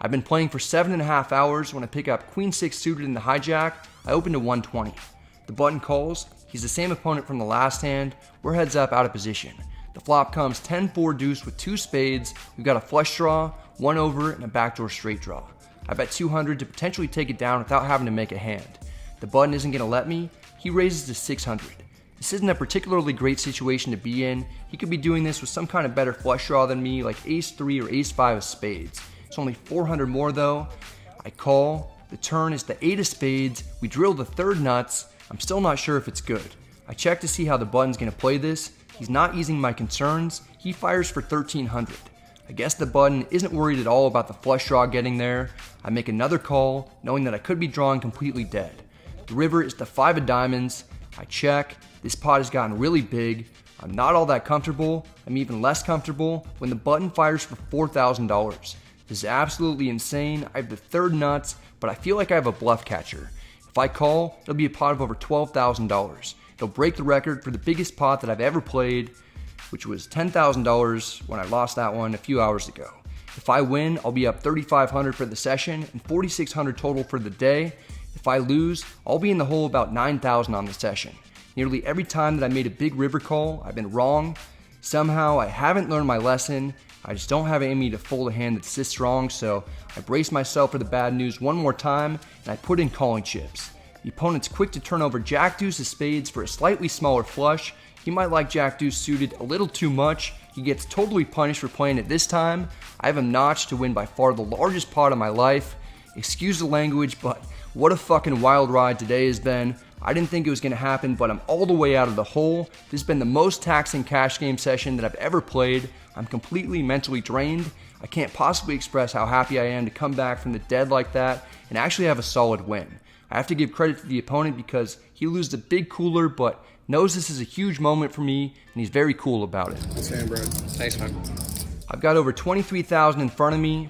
I've been playing for 7.5 hours. When I pick up Queen 6 suited in the hijack, I open to 120. The button calls. He's the same opponent from the last hand. We're heads up out of position. The flop comes 10-4 deuce with 2 spades. We've got a flush draw, 1 over, and a backdoor straight draw. I bet 200 to potentially take it down without having to make a hand. The button isn't going to let me. He raises to 600. This isn't a particularly great situation to be in. He could be doing this with some kind of better flush draw than me, like ace-3 or ace-5 of spades. It's only 400 more though. I call. The turn is the 8 of spades. We drill the third nuts. I'm still not sure if it's good. I check to see how the button's going to play this. He's not easing my concerns. He fires for 1300. I guess the button isn't worried at all about the flush draw getting there. I make another call, knowing that I could be drawing completely dead. The river is the 5 of diamonds. I check. This pot has gotten really big. I'm not all that comfortable. I'm even less comfortable when the button fires for $4,000. This is absolutely insane. I have the third nuts, but I feel like I have a bluff catcher. If I call, it'll be a pot of over $12,000. It'll break the record for the biggest pot that I've ever played, which was $10,000 when I lost that one a few hours ago. If I win, I'll be up $3,500 for the session and $4,600 total for the day. If I lose, I'll be in the hole about $9,000 on the session. Nearly every time that I made a big river call, I've been wrong. Somehow, I haven't learned my lesson. I just don't have it in me to fold a hand that's this strong, so I brace myself for the bad news one more time, and I put in calling chips. The opponent's quick to turn over Jack Deuce of spades for a slightly smaller flush. He might like Jack Deuce suited a little too much. He gets totally punished for playing it this time. I have him notched to win by far the largest pot of my life. Excuse the language, but what a fucking wild ride today has been. I didn't think it was going to happen, but I'm all the way out of the hole. This has been the most taxing cash game session that I've ever played. I'm completely mentally drained. I can't possibly express how happy I am to come back from the dead like that and actually have a solid win. I have to give credit to the opponent because he loses a big cooler, but knows this is a huge moment for me, and he's very cool about it. Thanks, man, bro. Thanks, man. I've got over 23,000 in front of me.